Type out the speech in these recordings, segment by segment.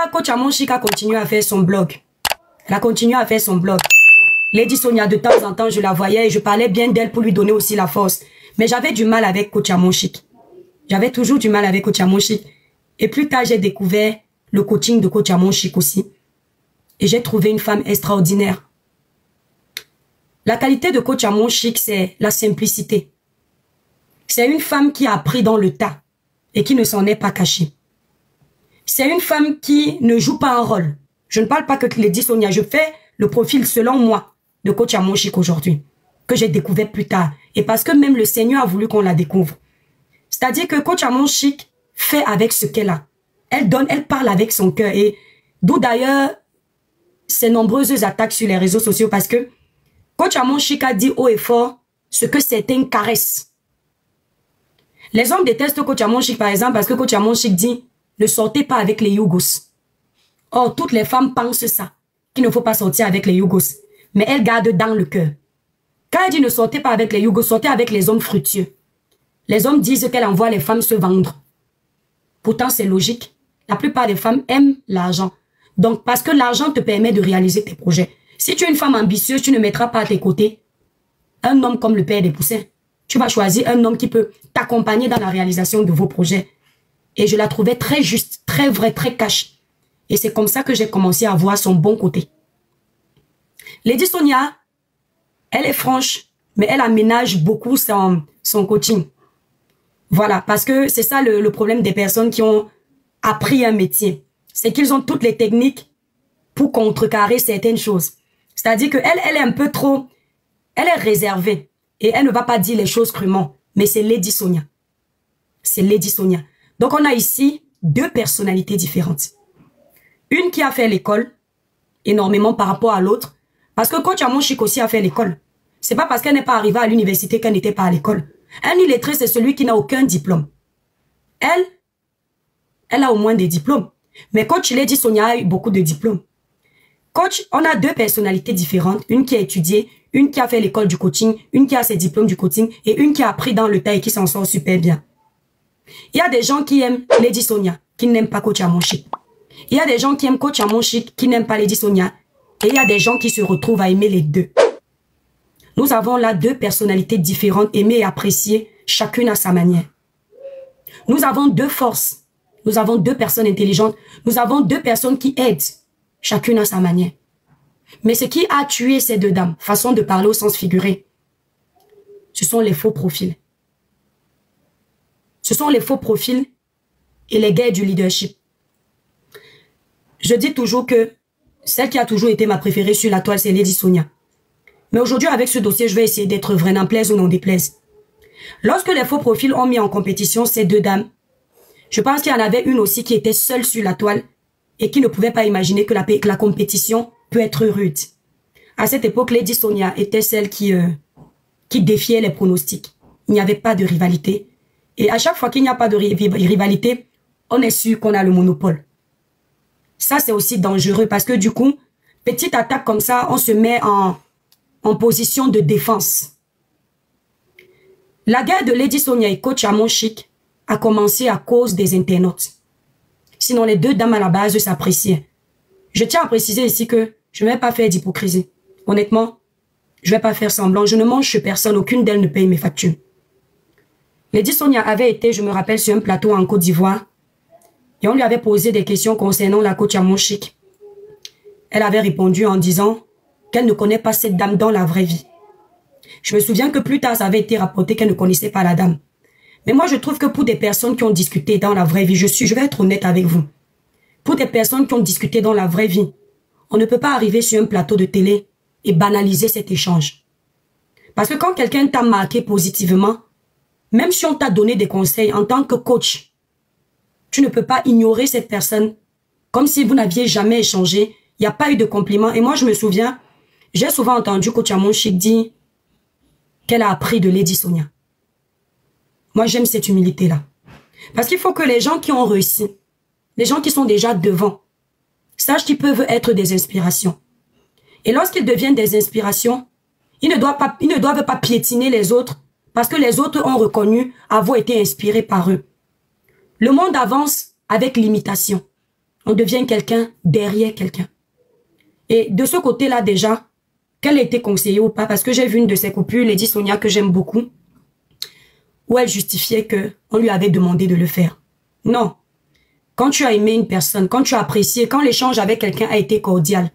tard, coach Amonchik a continué à faire son blog. Elle a continué à faire son blog. Lady Sonia, de temps en temps, je la voyais et je parlais bien d'elle pour lui donner aussi la force. Mais j'avais du mal avec coach Amonchik. J'avais toujours du mal avec coach Amonchik. Et plus tard, j'ai découvert le coaching de coach Amonchik aussi. Et j'ai trouvé une femme extraordinaire. La qualité de coach Amonchik, c'est la simplicité. C'est une femme qui a appris dans le tas et qui ne s'en est pas cachée. C'est une femme qui ne joue pas un rôle. Je ne parle pas que Lady Sonia, je fais le profil selon moi de coach Amonchik aujourd'hui, que j'ai découvert plus tard. Et parce que même le Seigneur a voulu qu'on la découvre. C'est-à-dire que coach Amonchik fait avec ce qu'elle a. Elle donne, elle parle avec son cœur. Et d'où d'ailleurs ces nombreuses attaques sur les réseaux sociaux parce que coach Amonchik a dit haut et fort ce que certains caressent. Les hommes détestent coach Amonchik par exemple parce que coach Amonchik dit ne sortez pas avec les Yougos. Or, toutes les femmes pensent ça, qu'il ne faut pas sortir avec les Yougos. Mais elle garde dans le cœur. Quand elle dit ne sortez pas avec les Yougos, sortez avec les hommes fructueux. Les hommes disent qu'elle envoie les femmes se vendre. Pourtant, c'est logique. La plupart des femmes aiment l'argent. Donc, parce que l'argent te permet de réaliser tes projets. Si tu es une femme ambitieuse, tu ne mettras pas à tes côtés un homme comme le père des poussins. Tu vas choisir un homme qui peut t'accompagner dans la réalisation de vos projets. Et je la trouvais très juste, très vraie, très cash. Et c'est comme ça que j'ai commencé à voir son bon côté. Lady Sonia, elle est franche, mais elle aménage beaucoup son coaching. Voilà, parce que c'est ça le problème des personnes qui ont appris un métier. C'est qu'ils ont toutes les techniques pour contrecarrer certaines choses. C'est-à-dire qu'elle, elle est un peu trop... Elle est réservée. Et elle ne va pas dire les choses crûment. Mais c'est Lady Sonia. C'est Lady Sonia. Donc on a ici deux personnalités différentes. Une qui a fait l'école, énormément par rapport à l'autre. Parce que coach Amonchik aussi a fait l'école. C'est pas parce qu'elle n'est pas arrivée à l'université qu'elle n'était pas à l'école. Un illettré, c'est celui qui n'a aucun diplôme. Elle a au moins des diplômes. Mais coach Lady Sonia a eu beaucoup de diplômes. Coach, on a deux personnalités différentes. Une qui a étudié, une qui a fait l'école du coaching, une qui a ses diplômes du coaching et une qui a appris dans le tas et qui s'en sort super bien. Il y a des gens qui aiment Lady Sonia, qui n'aiment pas coach Amonchik. Il y a des gens qui aiment coach Amonchik, qui n'aiment pas Lady Sonia. Et il y a des gens qui se retrouvent à aimer les deux. Nous avons là deux personnalités différentes, aimées et appréciées, chacune à sa manière. Nous avons deux forces. Nous avons deux personnes intelligentes. Nous avons deux personnes qui aident, chacune à sa manière. Mais ce qui a tué ces deux dames, façon de parler au sens figuré, ce sont les faux profils. Ce sont les faux profils et les guerres du leadership. Je dis toujours que celle qui a toujours été ma préférée sur la toile, c'est Lady Sonia. Mais aujourd'hui, avec ce dossier, je vais essayer d'être vrai, n'en plaise ou n'en déplaise. Lorsque les faux profils ont mis en compétition ces deux dames, je pense qu'il y en avait une aussi qui était seule sur la toile et qui ne pouvait pas imaginer que la compétition peut être rude. À cette époque, Lady Sonia était celle qui défiait les pronostics. Il n'y avait pas de rivalité. Et à chaque fois qu'il n'y a pas de rivalité, on est sûr qu'on a le monopole. Ça, c'est aussi dangereux parce que du coup, petite attaque comme ça, on se met en position de défense. La guerre de Lady Sonia et coach Amonchik a commencé à cause des internautes. Sinon, les deux dames à la base s'appréciaient. Je tiens à préciser ici que je ne vais pas faire d'hypocrisie. Honnêtement, je ne vais pas faire semblant. Je ne mange chez personne. Aucune d'elles ne paye mes factures. Lady Sonia avait été, je me rappelle, sur un plateau en Côte d'Ivoire. Et on lui avait posé des questions concernant la coach Amonchik. Elle avait répondu en disant qu'elle ne connaît pas cette dame dans la vraie vie. Je me souviens que plus tard, ça avait été rapporté qu'elle ne connaissait pas la dame. Mais moi, je trouve que pour des personnes qui ont discuté dans la vraie vie, je vais être honnête avec vous. Pour des personnes qui ont discuté dans la vraie vie, on ne peut pas arriver sur un plateau de télé et banaliser cet échange. Parce que quand quelqu'un t'a marqué positivement, même si on t'a donné des conseils en tant que coach, tu ne peux pas ignorer cette personne comme si vous n'aviez jamais échangé. Il n'y a pas eu de compliments. Et moi, je me souviens, j'ai souvent entendu coach Amonchik dire qu'elle a appris de Lady Sonia. Moi, j'aime cette humilité-là. Parce qu'il faut que les gens qui ont réussi, les gens qui sont déjà devant, sachent qu'ils peuvent être des inspirations. Et lorsqu'ils deviennent des inspirations, ils ne doivent pas piétiner les autres parce que les autres ont reconnu avoir été inspirés par eux. Le monde avance avec l'imitation. On devient quelqu'un derrière quelqu'un. Et de ce côté-là déjà, qu'elle a été conseillée ou pas, parce que j'ai vu une de ses coupures, Lady Sonia, que j'aime beaucoup, où elle justifiait qu'on lui avait demandé de le faire. Non. Quand tu as aimé une personne, quand tu as apprécié, quand l'échange avec quelqu'un a été cordial,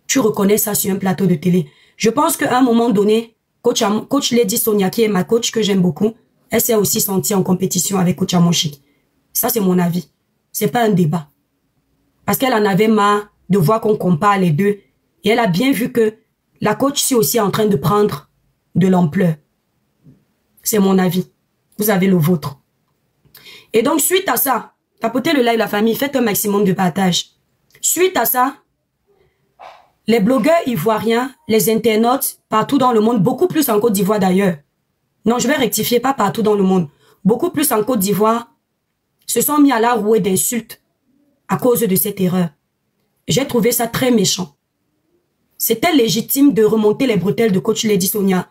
tu reconnais ça sur un plateau de télé. Je pense qu'à un moment donné, coach Lady Sonia, qui est ma coach que j'aime beaucoup, elle s'est aussi sentie en compétition avec coach Amonchik. Ça, c'est mon avis. C'est pas un débat. Parce qu'elle en avait marre de voir qu'on compare les deux. Et elle a bien vu que la coach est aussi en train de prendre de l'ampleur. C'est mon avis. Vous avez le vôtre. Et donc, suite à ça, tapotez le live, la famille, faites un maximum de partage. Suite à ça, les blogueurs ivoiriens, les internautes, partout dans le monde, beaucoup plus en Côte d'Ivoire d'ailleurs. Non, je vais rectifier, pas partout dans le monde. Beaucoup plus en Côte d'Ivoire se sont mis à la rouée d'insultes à cause de cette erreur. J'ai trouvé ça très méchant. C'était légitime de remonter les bretelles de coach Lady Sonia,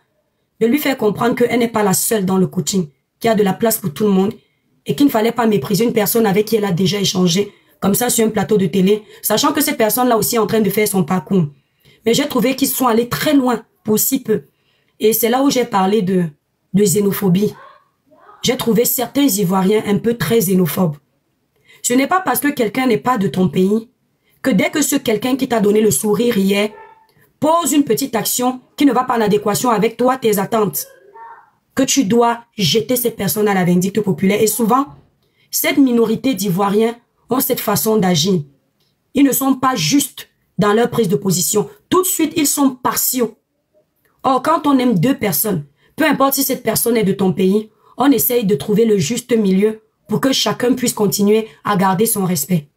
de lui faire comprendre qu'elle n'est pas la seule dans le coaching, qu'il y a de la place pour tout le monde et qu'il ne fallait pas mépriser une personne avec qui elle a déjà échangé, comme ça sur un plateau de télé, sachant que cette personne-là aussi est en train de faire son parcours. Mais j'ai trouvé qu'ils sont allés très loin pour si peu. Et c'est là où j'ai parlé de xénophobie. J'ai trouvé certains Ivoiriens un peu très xénophobes. Ce n'est pas parce que quelqu'un n'est pas de ton pays que dès que ce quelqu'un qui t'a donné le sourire hier pose une petite action qui ne va pas en adéquation avec toi, tes attentes, que tu dois jeter cette personne à la vindicte populaire. Et souvent, cette minorité d'Ivoiriens ont cette façon d'agir. Ils ne sont pas justes dans leur prise de position. Tout de suite, ils sont partiaux. Or, quand on aime deux personnes, peu importe si cette personne est de ton pays, on essaye de trouver le juste milieu pour que chacun puisse continuer à garder son respect.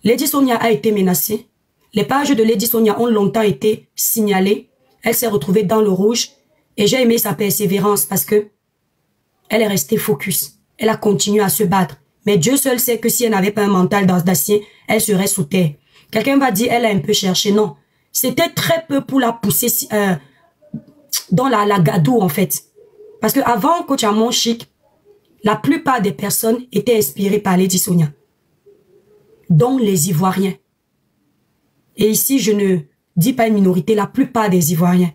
Lady Sonia a été menacée. Les pages de Lady Sonia ont longtemps été signalées. Elle s'est retrouvée dans le rouge et j'ai aimé sa persévérance parce que elle est restée focus. Elle a continué à se battre. Mais Dieu seul sait que si elle n'avait pas un mental d'acier, elle serait sous terre. Quelqu'un va dire, elle a un peu cherché. Non. C'était très peu pour la pousser dans la gadoue, en fait. Parce que avant coach Amonchik, la plupart des personnes étaient inspirées par Lady Sonia. Dont les Ivoiriens. Et ici, je ne dis pas une minorité, la plupart des Ivoiriens.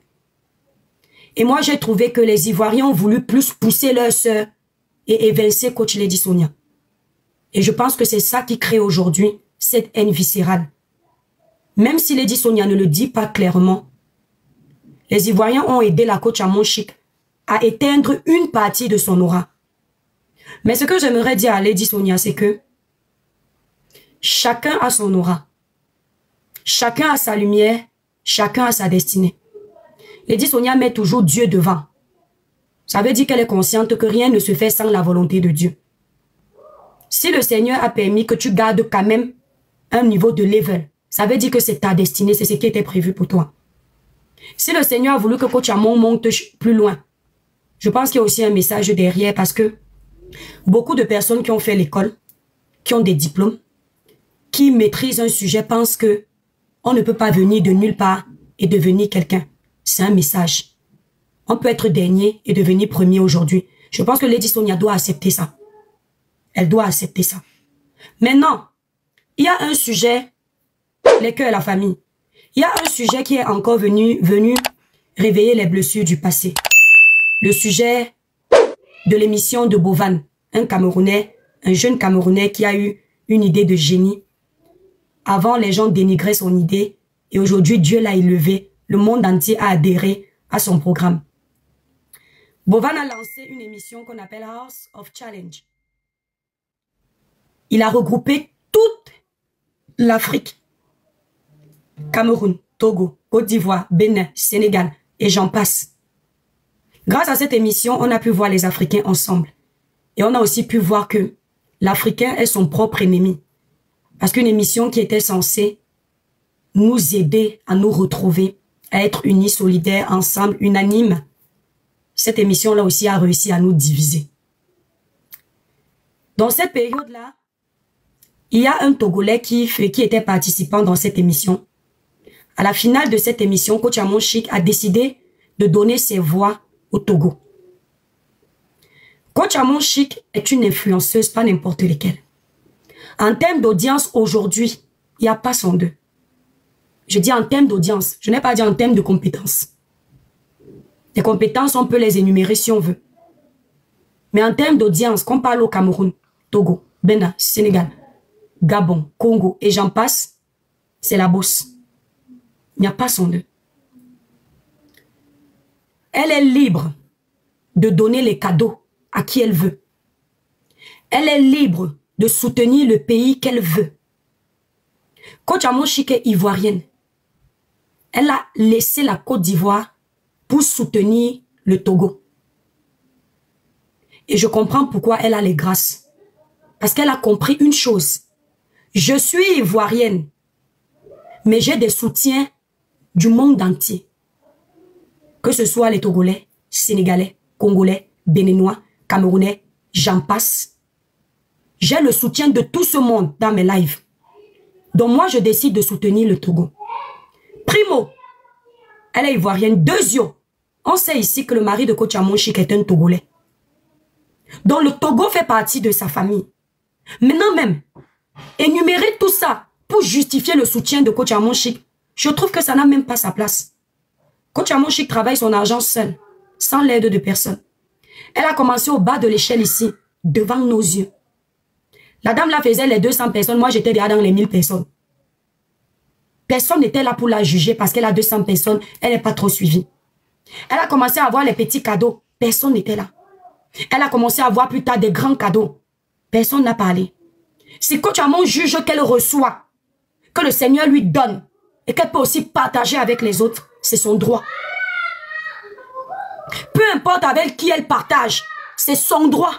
Et moi, j'ai trouvé que les Ivoiriens ont voulu plus pousser leur sœur et évincer coach Lady Sonia. Et je pense que c'est ça qui crée aujourd'hui cette haine viscérale. Même si Lady Sonia ne le dit pas clairement, les Ivoiriens ont aidé la coach Amonchik à éteindre une partie de son aura. Mais ce que j'aimerais dire à Lady Sonia, c'est que chacun a son aura. Chacun a sa lumière, chacun a sa destinée. Lady Sonia met toujours Dieu devant. Ça veut dire qu'elle est consciente que rien ne se fait sans la volonté de Dieu. Si le Seigneur a permis que tu gardes quand même un niveau de level, ça veut dire que c'est ta destinée, c'est ce qui était prévu pour toi. Si le Seigneur a voulu que coach Amon monte plus loin, je pense qu'il y a aussi un message derrière parce que beaucoup de personnes qui ont fait l'école, qui ont des diplômes, qui maîtrisent un sujet pensent que on ne peut pas venir de nulle part et devenir quelqu'un. C'est un message. On peut être dernier et devenir premier aujourd'hui. Je pense que Lady Sonia doit accepter ça. Elle doit accepter ça. Maintenant, il y a un sujet, les cœurs et la famille. Il y a un sujet qui est encore venu réveiller les blessures du passé. Le sujet de l'émission de Bovan, un Camerounais, un jeune Camerounais qui a eu une idée de génie. Avant, les gens dénigraient son idée et aujourd'hui, Dieu l'a élevé. Le monde entier a adhéré à son programme. Bovan a lancé une émission qu'on appelle House of Challenge. Il a regroupé toute l'Afrique. Cameroun, Togo, Côte d'Ivoire, Bénin, Sénégal et j'en passe. Grâce à cette émission, on a pu voir les Africains ensemble. Et on a aussi pu voir que l'Africain est son propre ennemi. Parce qu'une émission qui était censée nous aider à nous retrouver, à être unis, solidaires, ensemble, unanimes, cette émission-là aussi a réussi à nous diviser. Dans cette période-là, il y a un Togolais qui était participant dans cette émission. À la finale de cette émission, coach Amonchik a décidé de donner ses voix au Togo. Coach Amonchik est une influenceuse, pas n'importe laquelle. En termes d'audience aujourd'hui, il n'y a pas 102. Je dis en termes d'audience, je n'ai pas dit en termes de compétences. Les compétences, on peut les énumérer si on veut. Mais en termes d'audience, qu'on parle au Cameroun, Togo, Bénin, Sénégal, Gabon, Congo et j'en passe, c'est la bosse. Il n'y a pas 102. Elle est libre de donner les cadeaux à qui elle veut. Elle est libre de soutenir le pays qu'elle veut. Coach Amon Chic est ivoirienne. Elle a laissé la Côte d'Ivoire pour soutenir le Togo. Et je comprends pourquoi elle a les grâces. Parce qu'elle a compris une chose. Je suis ivoirienne, mais j'ai des soutiens du monde entier. Que ce soit les Togolais, Sénégalais, Congolais, Béninois, Camerounais, j'en passe. J'ai le soutien de tout ce monde dans mes lives. Donc moi, je décide de soutenir le Togo. Primo, elle est ivoirienne. Deuxièmement, on sait ici que le mari de Coach Amon Chic est un Togolais. Donc le Togo fait partie de sa famille. Maintenant même, énumérer tout ça pour justifier le soutien de Coach Amon Chic, je trouve que ça n'a même pas sa place. Coach Amon Chic travaille son argent seul, sans l'aide de personne. Elle a commencé au bas de l'échelle ici, devant nos yeux. La dame là faisait les 200 personnes, moi j'étais déjà dans les 1000 personnes. Personne n'était là pour la juger parce qu'elle a 200 personnes, elle n'est pas trop suivie. Elle a commencé à avoir les petits cadeaux, personne n'était là. Elle a commencé à avoir plus tard des grands cadeaux, personne n'a parlé. Si Coach Amon juge qu'elle reçoit, que le Seigneur lui donne, et qu'elle peut aussi partager avec les autres, c'est son droit. Peu importe avec qui elle partage, c'est son droit.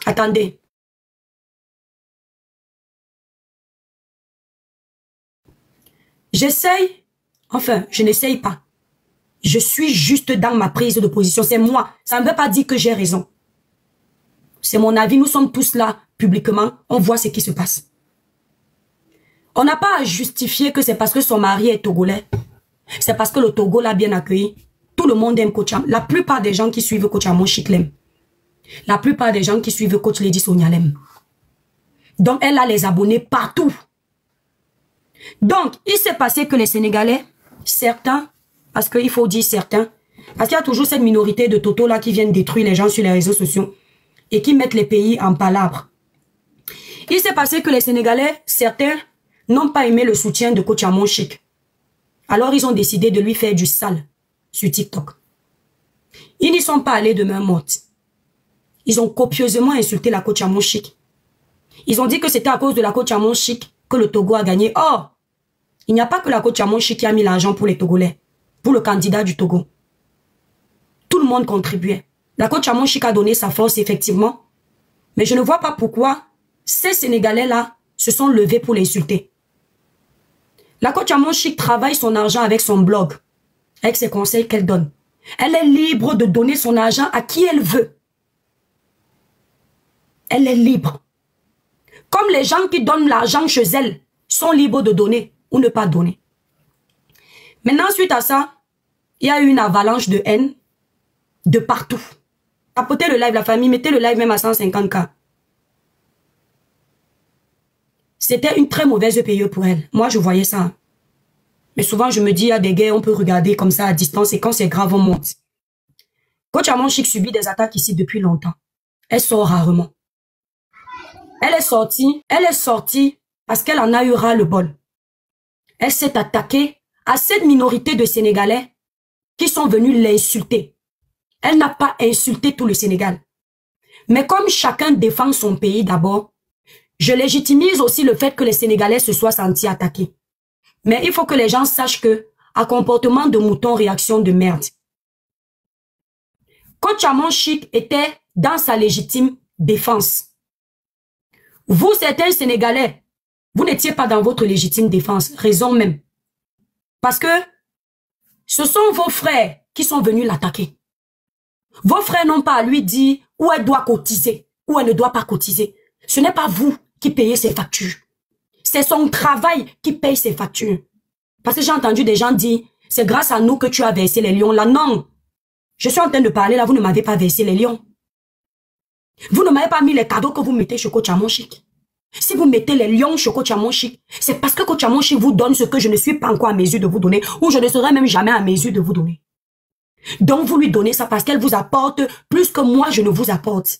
Attendez. J'essaye, enfin, je n'essaye pas. Je suis juste dans ma prise de position. C'est moi. Ça ne veut pas dire que j'ai raison. C'est mon avis. Nous sommes tous là, publiquement. On voit ce qui se passe. On n'a pas à justifier que c'est parce que son mari est togolais. C'est parce que le Togo l'a bien accueilli. Tout le monde aime Coach Amon. La plupart des gens qui suivent Coach Amon Chic l'aiment. La plupart des gens qui suivent Coach Lady Sonia l'aiment. Donc, elle a les abonnés partout. Donc, il s'est passé que les Sénégalais, certains, parce qu'il faut dire certains, parce qu'il y a toujours cette minorité de Toto là qui viennent détruire les gens sur les réseaux sociaux et qui mettent les pays en palabre. Il s'est passé que les Sénégalais, certains, n'ont pas aimé le soutien de Coach Amon Chic. Alors, ils ont décidé de lui faire du sale sur TikTok. Ils n'y sont pas allés de main morte. Ils ont copieusement insulté la Coach Amon Chic. Ils ont dit que c'était à cause de la Coach Amon Chic que le Togo a gagné. Or, il n'y a pas que la Coach Amon Chic qui a mis l'argent pour les Togolais, pour le candidat du Togo. Tout le monde contribuait. La Coach Amon Chic a donné sa force, effectivement. Mais je ne vois pas pourquoi ces Sénégalais-là se sont levés pour l'insulter. La Coach Amon Chic travaille son argent avec son blog, avec ses conseils qu'elle donne. Elle est libre de donner son argent à qui elle veut. Elle est libre. Comme les gens qui donnent l'argent chez elle sont libres de donner ou ne pas donner. Maintenant, suite à ça, il y a eu une avalanche de haine de partout. Tapotez le live, la famille, mettez le live même à 150K. C'était une très mauvaise période pour elle. Moi, je voyais ça. Mais souvent, je me dis, il y a des guerres, on peut regarder comme ça à distance et quand c'est grave, on monte. Coach Amon Chic subit des attaques ici depuis longtemps. Elle sort rarement. Elle est sortie parce qu'elle en a eu ras le bol. Elle s'est attaquée à cette minorité de Sénégalais qui sont venus l'insulter. Elle n'a pas insulté tout le Sénégal. Mais comme chacun défend son pays d'abord, je légitimise aussi le fait que les Sénégalais se soient sentis attaqués. Mais il faut que les gens sachent que, à comportement de mouton, réaction de merde. Coach Amon Chic était dans sa légitime défense. Vous, certains Sénégalais, vous n'étiez pas dans votre légitime défense. Raison même. Parce que ce sont vos frères qui sont venus l'attaquer. Vos frères n'ont pas à lui dire où elle doit cotiser, où elle ne doit pas cotiser. Ce n'est pas vous qui payez ses factures. C'est son travail qui paye ses factures. Parce que j'ai entendu des gens dire, c'est grâce à nous que tu as versé les lions. Là, non. Je suis en train de parler, là, vous ne m'avez pas versé les lions. Vous ne m'avez pas mis les cadeaux que vous mettez chez Coach Amon Chic. Si vous mettez les lions chez Coach Amon Chic, c'est parce que Coach Amon Chic vous donne ce que je ne suis pas encore à mesure de vous donner, ou je ne serai même jamais à mesure de vous donner. Donc vous lui donnez ça parce qu'elle vous apporte plus que moi je ne vous apporte.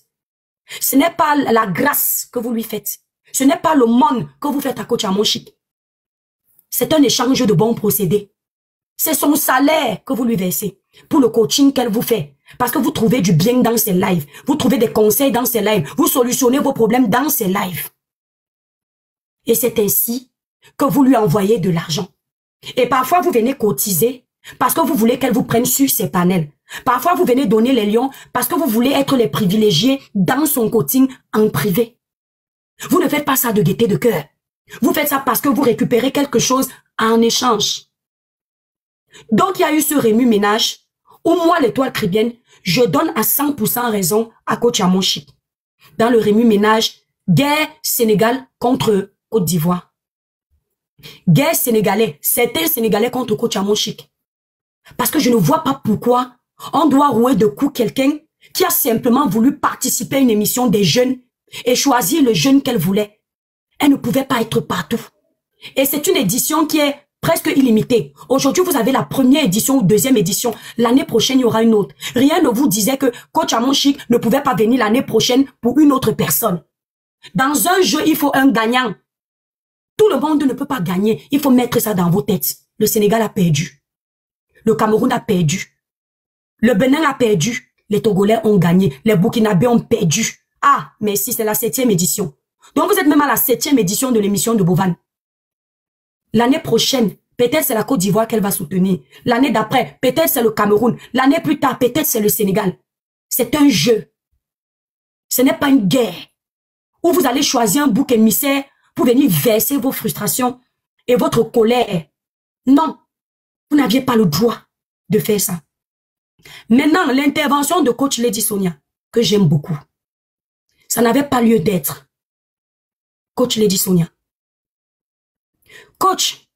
Ce n'est pas la grâce que vous lui faites. Ce n'est pas le monde que vous faites à Coach Amon Chic. C'est un échange de bons procédés. C'est son salaire que vous lui versez pour le coaching qu'elle vous fait. Parce que vous trouvez du bien dans ses lives. Vous trouvez des conseils dans ses lives. Vous solutionnez vos problèmes dans ses lives. Et c'est ainsi que vous lui envoyez de l'argent. Et parfois, vous venez cotiser parce que vous voulez qu'elle vous prenne sur ses panels. Parfois, vous venez donner les lions parce que vous voulez être les privilégiés dans son coaching en privé. Vous ne faites pas ça de gaieté de cœur. Vous faites ça parce que vous récupérez quelque chose en échange. Donc, il y a eu ce remue-ménage où moi, l'étoile caribéenne, je donne à 100% raison à Coach Amon Chic. Dans le remue-ménage, guerre Sénégal contre Côte d'Ivoire. Guerre sénégalais, certains Sénégalais contre Coach Amon Chic. Parce que je ne vois pas pourquoi on doit rouer de coups quelqu'un qui a simplement voulu participer à une émission des jeunes et choisir le jeune qu'elle voulait. Elle ne pouvait pas être partout. Et c'est une édition qui est presque illimitée. Aujourd'hui, vous avez la première édition ou deuxième édition. L'année prochaine, il y aura une autre. Rien ne vous disait que Coach Amon Chic ne pouvait pas venir l'année prochaine pour une autre personne. Dans un jeu, il faut un gagnant. Tout le monde ne peut pas gagner. Il faut mettre ça dans vos têtes. Le Sénégal a perdu. Le Cameroun a perdu. Le Bénin a perdu. Les Togolais ont gagné. Les Burkinabés ont perdu. Ah, mais si c'est la 7e édition. Donc vous êtes même à la 7e édition de l'émission de Bovan. L'année prochaine, peut-être c'est la Côte d'Ivoire qu'elle va soutenir. L'année d'après, peut-être c'est le Cameroun. L'année plus tard, peut-être c'est le Sénégal. C'est un jeu. Ce n'est pas une guerre où vous allez choisir un bouc émissaire pour venir verser vos frustrations et votre colère. Non, vous n'aviez pas le droit de faire ça. Maintenant, l'intervention de coach Lady Sonia, que j'aime beaucoup, ça n'avait pas lieu d'être. Coach Lady Sonia. Coach,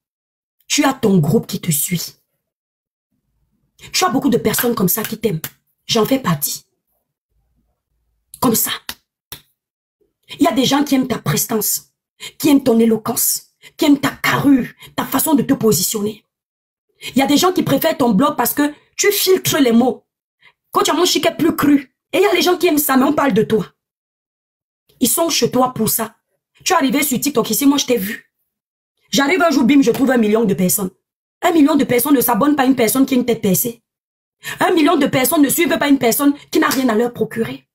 tu as ton groupe qui te suit. Tu as beaucoup de personnes comme ça qui t'aiment. J'en fais partie. Comme ça. Il y a des gens qui aiment ta prestance, qui aiment ton éloquence, qui aiment ta carrure, ta façon de te positionner. Il y a des gens qui préfèrent ton blog parce que tu filtres les mots. Coach Amon Chic est plus cru. Et il y a les gens qui aiment ça, mais on parle de toi. Ils sont chez toi pour ça. Tu es arrivé sur TikTok ici, moi je t'ai vu. J'arrive un jour, bim, je trouve 1 million de personnes. 1 million de personnes ne s'abonnent pas à une personne qui a une tête percée. 1 million de personnes ne suivent pas une personne qui n'a rien à leur procurer.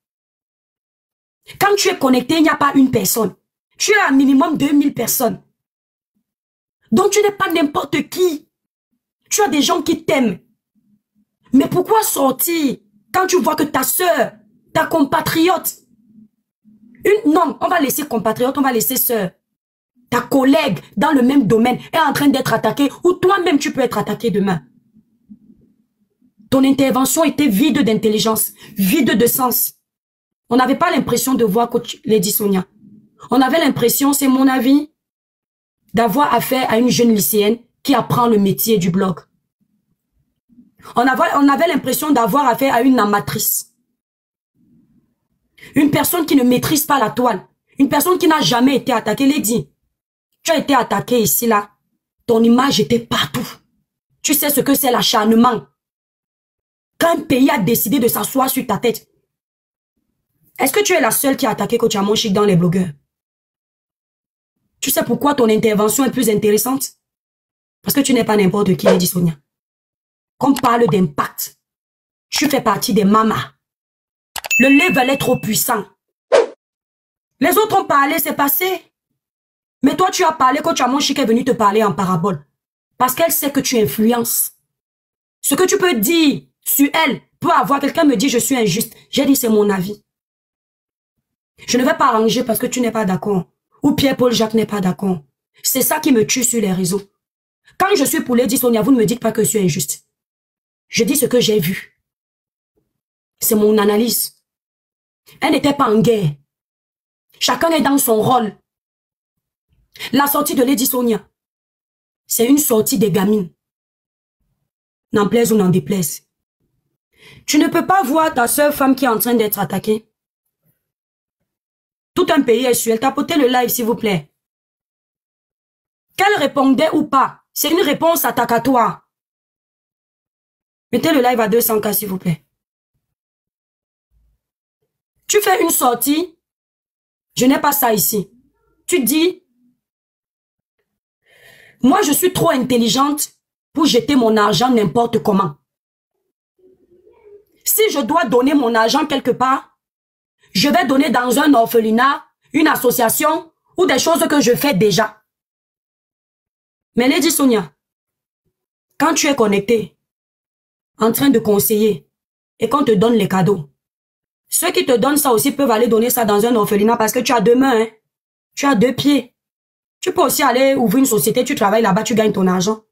Quand tu es connecté, il n'y a pas une personne. Tu es à minimum 2000 personnes. Donc tu n'es pas n'importe qui. Tu as des gens qui t'aiment. Mais pourquoi sortir quand tu vois que ta sœur, ta compatriote, non, on va laisser compatriote, on va laisser sœur, ta collègue dans le même domaine est en train d'être attaquée ou toi-même tu peux être attaqué demain. Ton intervention était vide d'intelligence, vide de sens. On n'avait pas l'impression de voir coach Lady Sonia. On avait l'impression, c'est mon avis, d'avoir affaire à une jeune lycéenne qui apprend le métier du blog. On avait l'impression d'avoir affaire à une amatrice. Une personne qui ne maîtrise pas la toile. Une personne qui n'a jamais été attaquée. Lady, tu as été attaquée ici, là. Ton image était partout. Tu sais ce que c'est l'acharnement. Quand un pays a décidé de s'asseoir sur ta tête. Est-ce que tu es la seule qui a attaqué Coach Amon Chic dans les blogueurs? Tu sais pourquoi ton intervention est plus intéressante? Parce que tu n'es pas n'importe qui, Lady Sonia. Qu'on parle d'impact. Tu fais partie des mamas. Le level est trop puissant. Les autres ont parlé, c'est passé. Mais toi, tu as parlé, Coach Amon Chic est venu te parler en parabole. Parce qu'elle sait que tu influences. Ce que tu peux dire sur elle peut avoir quelqu'un me dit je suis injuste. J'ai dit c'est mon avis. Je ne vais pas arranger parce que tu n'es pas d'accord. Ou Pierre-Paul Jacques n'est pas d'accord. C'est ça qui me tue sur les réseaux. Quand je suis pour Lady Sonia, vous ne me dites pas que je suis injuste. Je dis ce que j'ai vu. C'est mon analyse. Elle n'était pas en guerre. Chacun est dans son rôle. La sortie de Lady Sonia, c'est une sortie des gamines. N'en plaise ou n'en déplaise. Tu ne peux pas voir ta seule femme qui est en train d'être attaquée Tout un pays est sur elle. Tapotez le live, s'il vous plaît. Qu'elle répondait ou pas, c'est une réponse attentatoire. Mettez le live à 200K, s'il vous plaît. Tu fais une sortie, je n'ai pas ça ici. Tu dis, moi je suis trop intelligente pour jeter mon argent n'importe comment. Si je dois donner mon argent quelque part, je vais donner dans un orphelinat, une association ou des choses que je fais déjà. Mais Lady Sonia, quand tu es connecté, en train de conseiller, et qu'on te donne les cadeaux, ceux qui te donnent ça aussi peuvent aller donner ça dans un orphelinat parce que tu as deux mains, hein? Tu as deux pieds. Tu peux aussi aller ouvrir une société, tu travailles là-bas, tu gagnes ton argent.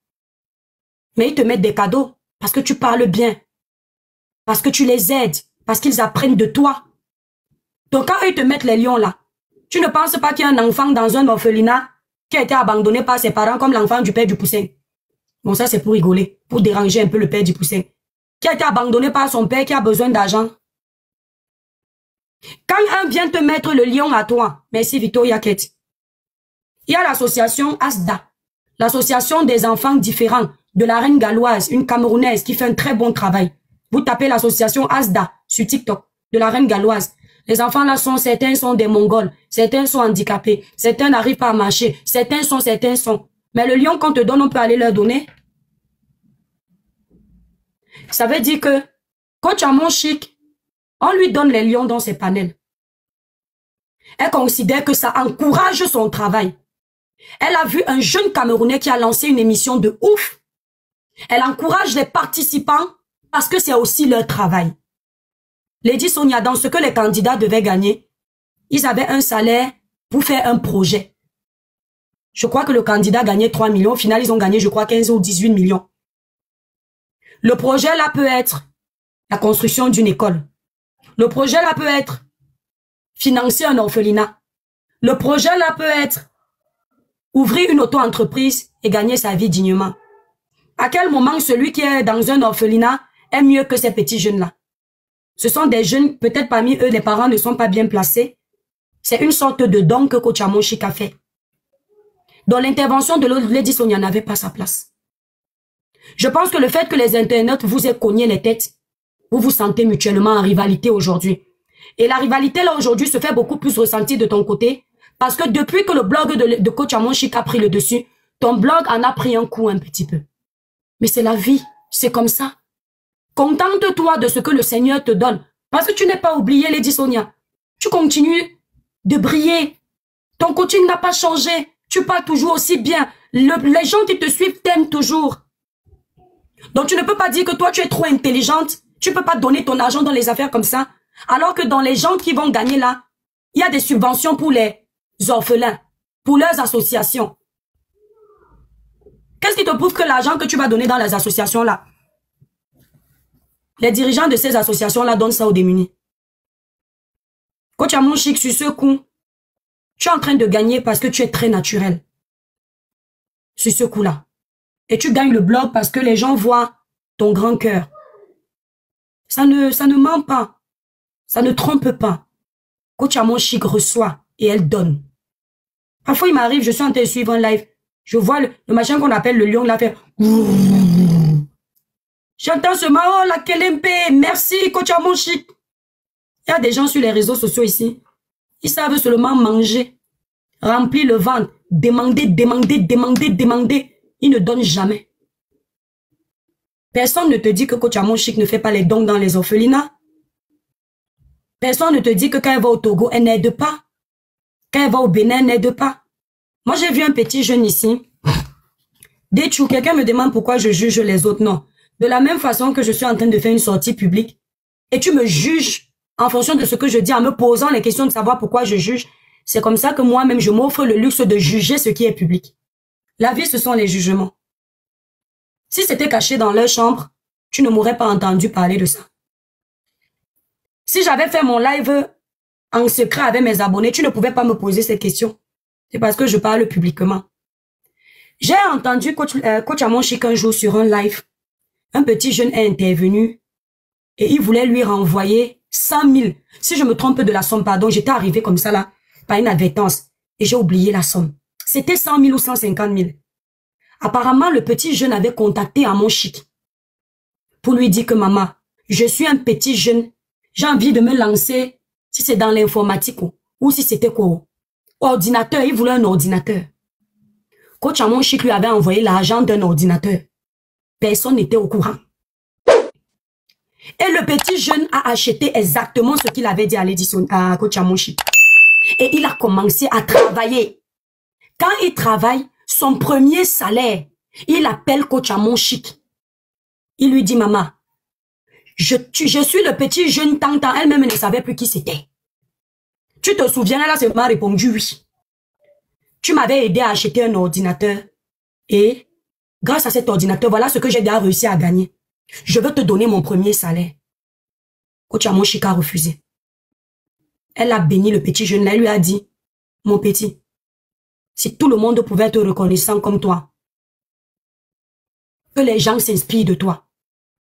Mais ils te mettent des cadeaux parce que tu parles bien, parce que tu les aides, parce qu'ils apprennent de toi. Donc quand ils te mettent les lions là, tu ne penses pas qu'il y a un enfant dans un orphelinat qui a été abandonné par ses parents comme l'enfant du père du poussin. Bon, ça c'est pour rigoler, pour déranger un peu le père du poussin. Qui a été abandonné par son père qui a besoin d'argent. Quand un vient te mettre le lion à toi, merci Victoria Kate. Il y a l'association ASDA, l'association des enfants différents de la reine galloise, une Camerounaise qui fait un très bon travail. Vous tapez l'association ASDA sur TikTok de la reine galloise. Les enfants là certains sont des Mongols, certains sont handicapés, certains n'arrivent pas à marcher, certains sont. Mais le lion qu'on te donne, on peut aller leur donner. Ça veut dire que Coach Amon Chic, on lui donne les lions dans ses panels. Elle considère que ça encourage son travail. Elle a vu un jeune Camerounais qui a lancé une émission de ouf. Elle encourage les participants parce que c'est aussi leur travail. Lady Sonia, dans ce que les candidats devaient gagner, ils avaient un salaire pour faire un projet. Je crois que le candidat gagnait 3 millions. Au final, ils ont gagné, je crois, 15 ou 18 millions. Le projet là peut être la construction d'une école. Le projet là peut être financer un orphelinat. Le projet là peut être ouvrir une auto-entreprise et gagner sa vie dignement. À quel moment celui qui est dans un orphelinat est mieux que ces petits jeunes-là? Ce sont des jeunes, peut-être parmi eux, les parents ne sont pas bien placés. C'est une sorte de don que Coach Amon Chic a fait. Dans l'intervention de Lady Sonia n'avait pas sa place. Je pense que le fait que les internautes vous aient cogné les têtes, vous vous sentez mutuellement en rivalité aujourd'hui. Et la rivalité là aujourd'hui se fait beaucoup plus ressentir de ton côté parce que depuis que le blog de Coach Amon Chic a pris le dessus, ton blog en a pris un coup un petit peu. Mais c'est la vie, c'est comme ça. Contente-toi de ce que le Seigneur te donne parce que tu n'es pas oublié Lady Sonia. Tu continues de briller. Ton coaching n'a pas changé. Tu parles toujours aussi bien. Les gens qui te suivent t'aiment toujours. Donc tu ne peux pas dire que toi tu es trop intelligente. Tu ne peux pas donner ton argent dans les affaires comme ça. Alors que dans les gens qui vont gagner là, il y a des subventions pour les orphelins, pour leurs associations. Qu'est-ce qui te prouve que l'argent que tu vas donner dans les associations là, les dirigeants de ces associations là donnent ça aux démunis? Coach Amon Chic, sur ce coup, tu es en train de gagner parce que tu es très naturel. Sur ce coup-là. Et tu gagnes le blog parce que les gens voient ton grand cœur. Ça ne ment pas. Ça ne trompe pas. Coach Amon Chic reçoit et elle donne. Parfois, il m'arrive, je suis en train de suivre un live. Je vois le machin qu'on appelle le lion là faire. J'entends ce oh la Kelempe, merci Coach Amon Chic. Il y a des gens sur les réseaux sociaux ici. Ils savent seulement manger, remplir le ventre, demander. Ils ne donnent jamais. Personne ne te dit que Coach Amon Chic ne fait pas les dons dans les orphelinats. Personne ne te dit que quand elle va au Togo, elle n'aide pas. Quand elle va au Bénin, elle n'aide pas. Moi, j'ai vu un petit jeune ici. Déchou, quelqu'un me demande pourquoi je juge les autres. Non. De la même façon que je suis en train de faire une sortie publique et tu me juges en fonction de ce que je dis en me posant les questions de savoir pourquoi je juge, c'est comme ça que moi-même, je m'offre le luxe de juger ce qui est public. La vie, ce sont les jugements. Si c'était caché dans leur chambre, tu ne m'aurais pas entendu parler de ça. Si j'avais fait mon live en secret avec mes abonnés, tu ne pouvais pas me poser ces questions. C'est parce que je parle publiquement. J'ai entendu Coach Amon Chic un jour sur un live. Un petit jeune est intervenu et il voulait lui renvoyer 100 000. Si je me trompe de la somme, pardon, j'étais arrivé comme ça là. par inadvertance et j'ai oublié la somme. C'était 100 000 ou 150 000. Apparemment, le petit jeune avait contacté Amon Chic pour lui dire que maman, je suis un petit jeune, j'ai envie de me lancer, si c'est dans l'informatique ou si c'était quoi. Ordinateur, il voulait un ordinateur. Coach Amon Chic lui avait envoyé l'argent d'un ordinateur. Personne n'était au courant. Et le petit jeune a acheté exactement ce qu'il avait dit à Coach Amon Chic. Et il a commencé à travailler. Quand il travaille, son premier salaire, il appelle Coach Amon Chic. Il lui dit, maman, je suis le petit jeune tantan. Elle-même ne savait plus qui c'était. Tu te souviens, elle a seulement répondu oui. Tu m'avais aidé à acheter un ordinateur. Et grâce à cet ordinateur, voilà ce que j'ai déjà réussi à gagner. Je veux te donner mon premier salaire. Coach Amon Chic a refusé. Elle a béni le petit jeune là. Elle lui a dit, mon petit, si tout le monde pouvait être reconnaissant comme toi, que les gens s'inspirent de toi,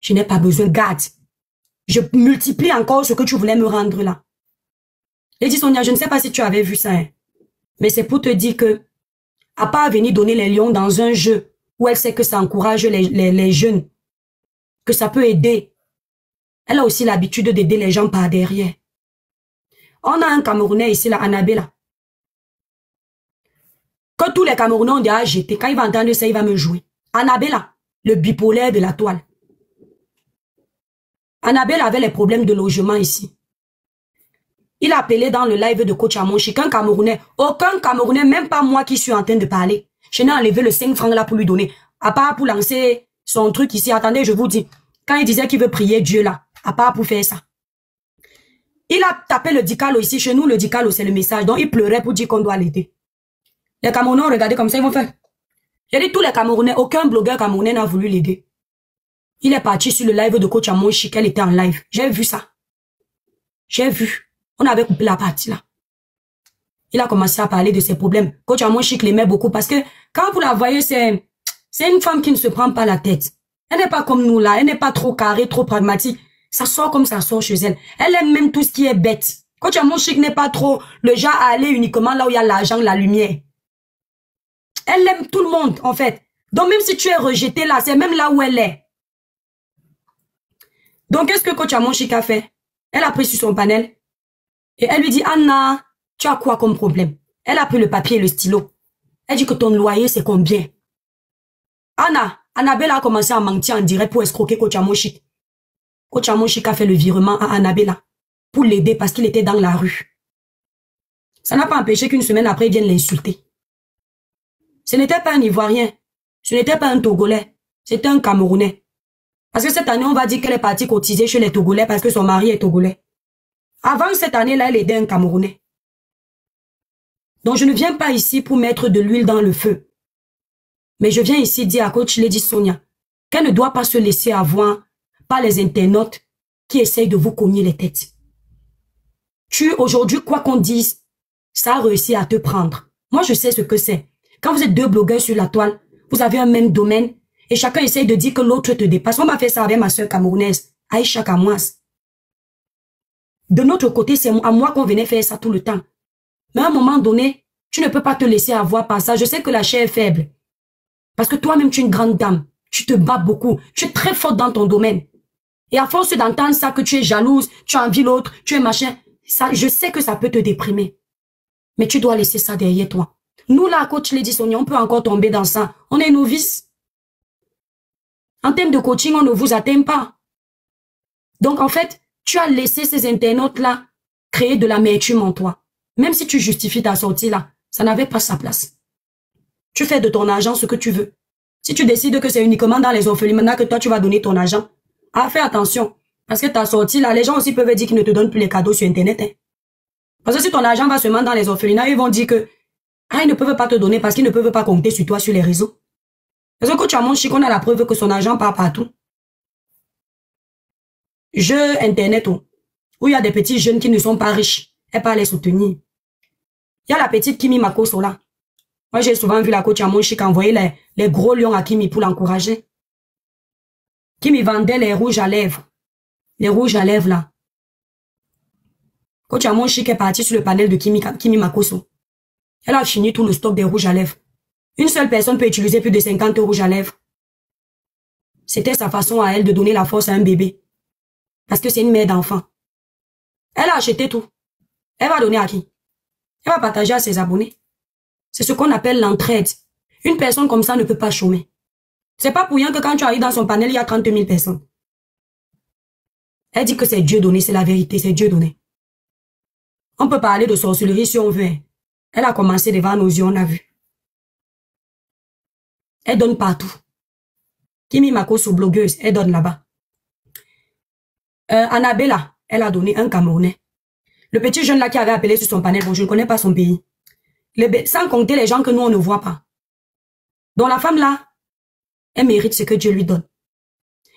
je n'ai pas besoin, garde. Je multiplie encore ce que tu voulais me rendre là. Lady Sonia, je ne sais pas si tu avais vu ça, hein, mais c'est pour te dire que, à part venir donner les lions dans un jeu où elle sait que ça encourage les jeunes, que ça peut aider, elle a aussi l'habitude d'aider les gens par derrière. On a un Camerounais ici, là, Annabella, que tous les Camerounais ont déjà jeté. Quand il va entendre ça, il va me jouer. Annabella, le bipolaire de la toile. Annabella avait les problèmes de logement ici. Il a appelé dans le live de Coach Amon Chic, un Camerounais. Aucun Camerounais, même pas moi qui suis en train de parler. Je n'ai enlevé le 5 francs là pour lui donner. À part pour lancer son truc ici. Attendez, je vous dis. Quand il disait qu'il veut prier Dieu là, à part pour faire ça. Il a tapé le dicalo ici. Chez nous, le dicalo, c'est le message. Donc, il pleurait pour dire qu'on doit l'aider. Les Camerounais ont regardé comme ça, ils vont faire. J'ai dit tous les Camerounais, aucun blogueur camerounais n'a voulu l'aider. Il est parti sur le live de Coach Amon Chic, elle était en live. J'ai vu ça. J'ai vu. On avait coupé la partie là. Il a commencé à parler de ses problèmes. Coach Amon Chic l'aimait beaucoup parce que quand vous la voyez, c'est une femme qui ne se prend pas la tête. Elle n'est pas comme nous là. Elle n'est pas trop carrée, trop pragmatique. Ça sort comme ça sort chez elle. Elle aime même tout ce qui est bête. Coach Amon Chic n'est pas trop le genre à aller uniquement là où il y a l'argent, la lumière. Elle aime tout le monde en fait. Donc même si tu es rejeté là, c'est même là où elle est. Donc qu'est-ce que Coach Amon Chic a fait? Elle a pris sur son panel. Et elle lui dit, Anna, tu as quoi comme problème? Elle a pris le papier et le stylo. Elle dit que ton loyer, c'est combien? Annabella a commencé à mentir en direct pour escroquer Coach Amon Chic. Coach Amon Chic a fait le virement à Annabella pour l'aider parce qu'il était dans la rue. Ça n'a pas empêché qu'une semaine après, il vienne l'insulter. Ce n'était pas un Ivoirien. Ce n'était pas un Togolais. C'était un Camerounais. Parce que cette année, on va dire qu'elle est partie cotiser chez les Togolais parce que son mari est Togolais. Avant cette année-là, elle aidait un Camerounais. Donc, je ne viens pas ici pour mettre de l'huile dans le feu. Mais je viens ici dire à Coach Lady Sonia qu'elle ne doit pas se laisser avoir par les internautes qui essayent de vous cogner les têtes. Aujourd'hui, quoi qu'on dise, ça a réussi à te prendre. Moi, je sais ce que c'est. Quand vous êtes deux blogueurs sur la toile, vous avez un même domaine et chacun essaye de dire que l'autre te dépasse. On m'a fait ça avec ma soeur camerounaise, Aïcha Kamouas. De notre côté, c'est à moi qu'on venait faire ça tout le temps. Mais à un moment donné, tu ne peux pas te laisser avoir par ça. Je sais que la chair est faible. Parce que toi-même, tu es une grande dame. Tu te bats beaucoup. Tu es très forte dans ton domaine. Et à force d'entendre ça, que tu es jalouse, tu envies l'autre, tu es machin, ça, je sais que ça peut te déprimer. Mais tu dois laisser ça derrière toi. Nous, là, Coach Lady Sonia, on peut encore tomber dans ça. On est novices. En termes de coaching, on ne vous atteint pas. Donc, en fait, tu as laissé ces internautes-là créer de l'amertume en toi. Même si tu justifies ta sortie là, ça n'avait pas sa place. Tu fais de ton argent ce que tu veux. Si tu décides que c'est uniquement dans les orphelinats que toi tu vas donner ton argent, fais attention. Parce que ta sortie là, les gens aussi peuvent dire qu'ils ne te donnent plus les cadeaux sur internet. Hein. Parce que si ton argent va seulement dans les orphelinats, ils vont dire que ils ne peuvent pas te donner parce qu'ils ne peuvent pas compter sur toi sur les réseaux. Parce que quand tu as mon chic, on a la preuve que son argent part partout. Jeux internet où il y a des petits jeunes qui ne sont pas riches. Elle peut les soutenir. Il y a la petite Kimi Makoso là. Moi, j'ai souvent vu la coach Amon Chic envoyer les gros lions à Kimi pour l'encourager. Kimi vendait les rouges à lèvres. Les rouges à lèvres là. Coach Amon Chic est parti sur le panel de Kimi Makoso. Elle a fini tout le stock des rouges à lèvres. Une seule personne peut utiliser plus de 50 rouges à lèvres. C'était sa façon à elle de donner la force à un bébé. Parce que c'est une mère d'enfant. Elle a acheté tout. Elle va donner à qui? Elle va partager à ses abonnés. C'est ce qu'on appelle l'entraide. Une personne comme ça ne peut pas chômer. C'est pas pour rien que quand tu arrives dans son panel, il y a 30 000 personnes. Elle dit que c'est Dieu donné, c'est la vérité, c'est Dieu donné. On peut parler de sorcellerie si on veut. Elle a commencé devant nos yeux, on a vu. Elle donne partout. Kimi Makoso, blogueuse, elle donne là-bas. Annabella, elle a donné un Camerounais. Le petit jeune là qui avait appelé sur son panel, bon, je ne connais pas son pays. Sans compter les gens que nous, on ne voit pas. Donc la femme là, elle mérite ce que Dieu lui donne.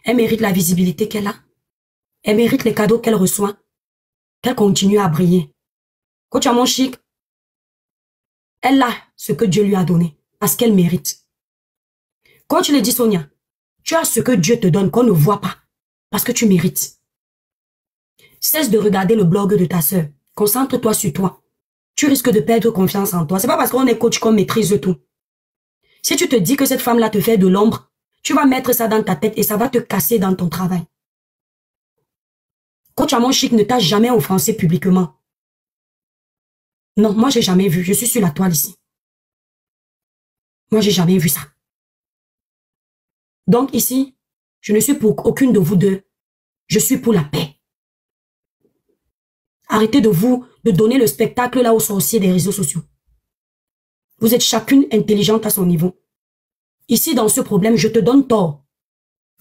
Elle mérite la visibilité qu'elle a. Elle mérite les cadeaux qu'elle reçoit. Qu'elle continue à briller. Coach Amon Chic, elle a ce que Dieu lui a donné. Parce qu'elle mérite. Coach Lady Sonia, tu as ce que Dieu te donne qu'on ne voit pas. Parce que tu mérites. Cesse de regarder le blog de ta sœur. Concentre-toi sur toi. Tu risques de perdre confiance en toi. C'est pas parce qu'on est coach qu'on maîtrise tout. Si tu te dis que cette femme-là te fait de l'ombre, tu vas mettre ça dans ta tête et ça va te casser dans ton travail. Coach Amon Chic ne t'a jamais offensé publiquement. Non, moi j'ai jamais vu. Je suis sur la toile ici. Moi j'ai jamais vu ça. Donc ici, je ne suis pour aucune de vous deux. Je suis pour la paix. Arrêtez de donner le spectacle là aux sorciers des réseaux sociaux. Vous êtes chacune intelligente à son niveau. Ici, dans ce problème, je te donne tort.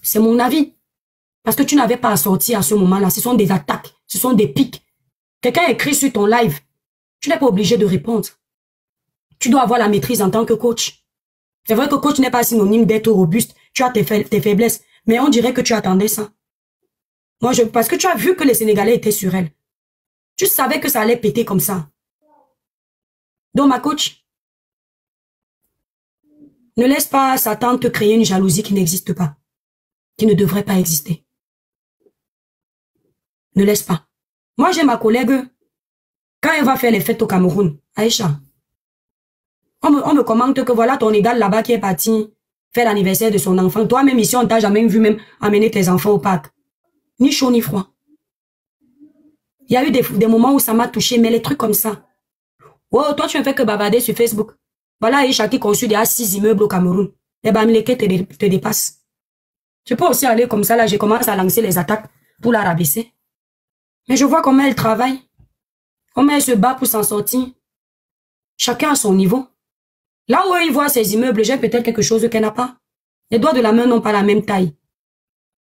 C'est mon avis. Parce que tu n'avais pas à sortir à ce moment-là. Ce sont des attaques. Ce sont des pics. Quelqu'un écrit sur ton live. Tu n'es pas obligé de répondre. Tu dois avoir la maîtrise en tant que coach. C'est vrai que coach n'est pas synonyme d'être robuste. Tu as tes faiblesses. Mais on dirait que tu attendais ça. Moi, parce que tu as vu que les Sénégalais étaient sur elle. Tu savais que ça allait péter comme ça. Donc, ma coach, ne laisse pas Satan te créer une jalousie qui n'existe pas. Qui ne devrait pas exister. Ne laisse pas. Moi, j'ai ma collègue, quand elle va faire les fêtes au Cameroun, Aïcha, on me commente que voilà ton égal là-bas qui est parti faire l'anniversaire de son enfant. Toi-même ici, on t'a jamais vu même amener tes enfants au parc. Ni chaud ni froid. Il y a eu des moments où ça m'a touché, mais les trucs comme ça. Oh, toi, tu ne fais que bavarder sur Facebook. Voilà Aïcha qui construit déjà 6 immeubles au Cameroun. Les Bamileke te dépassent. Je peux aussi aller comme ça, là, j'ai commencé à lancer les attaques pour la rabaisser. Mais je vois comment elle travaille. Comment elle se bat pour s'en sortir. Chacun à son niveau. Là où il voit ses immeubles, j'ai peut-être quelque chose qu'elle n'a pas. Les doigts de la main n'ont pas la même taille.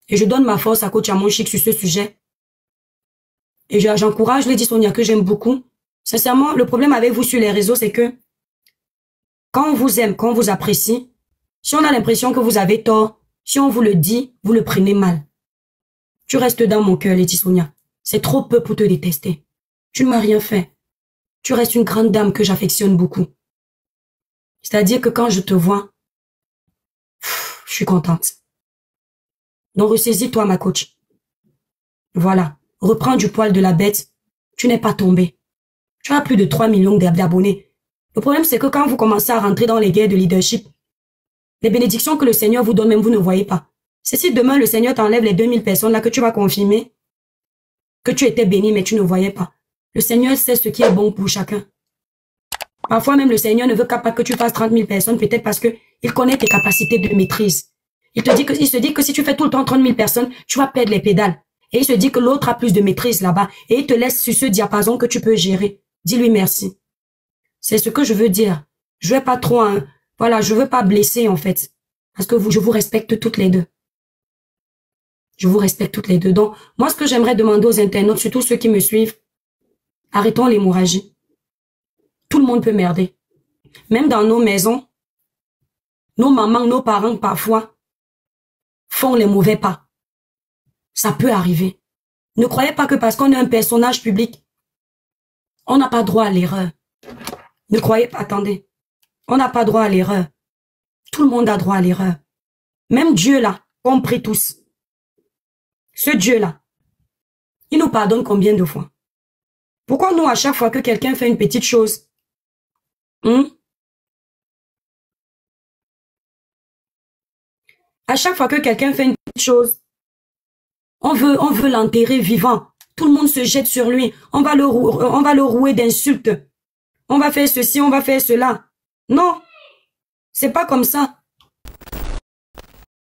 Et je donne ma force à coach Amon Chic sur ce sujet. Et j'encourage Lady Sonia que j'aime beaucoup. Sincèrement, le problème avec vous sur les réseaux, c'est que quand on vous aime, quand on vous apprécie, si on a l'impression que vous avez tort, si on vous le dit, vous le prenez mal. Tu restes dans mon cœur, Lady Sonia. C'est trop peu pour te détester. Tu ne m'as rien fait. Tu restes une grande dame que j'affectionne beaucoup. C'est-à-dire que quand je te vois, je suis contente. Donc ressaisis-toi, ma coach. Voilà. Reprends du poil de la bête. Tu n'es pas tombé. Tu as plus de 3 millions d'abonnés. Le problème, c'est que quand vous commencez à rentrer dans les guerres de leadership, les bénédictions que le Seigneur vous donne, même vous ne voyez pas. C'est si demain le Seigneur t'enlève les 2000 personnes là que tu vas confirmer que tu étais béni, mais tu ne voyais pas. Le Seigneur sait ce qui est bon pour chacun. Parfois même le Seigneur ne veut pas que tu fasses 30 000 personnes, peut-être parce que il connaît tes capacités de maîtrise. Il se dit que si tu fais tout le temps 30 000 personnes, tu vas perdre les pédales. Et il se dit que l'autre a plus de maîtrise là-bas. Et il te laisse sur ce diapason que tu peux gérer. Dis-lui merci. C'est ce que je veux dire. Je vais pas trop, voilà, je veux pas blesser en fait. Parce que je vous respecte toutes les deux. Je vous respecte toutes les deux. Donc, moi, ce que j'aimerais demander aux internautes, surtout ceux qui me suivent, arrêtons l'hémorragie. Tout le monde peut merder. Même dans nos maisons, nos mamans, nos parents, parfois, font les mauvais pas. Ça peut arriver. Ne croyez pas que parce qu'on est un personnage public, on n'a pas droit à l'erreur. Ne croyez pas, attendez. On n'a pas droit à l'erreur. Tout le monde a droit à l'erreur. Même Dieu là, compris tous. Ce Dieu là, il nous pardonne combien de fois? Pourquoi nous, à chaque fois que quelqu'un fait une petite chose, à chaque fois que quelqu'un fait une petite chose, on veut l'enterrer vivant. Tout le monde se jette sur lui. On va le rouer d'insultes. On va faire ceci, on va faire cela. Non, c'est pas comme ça.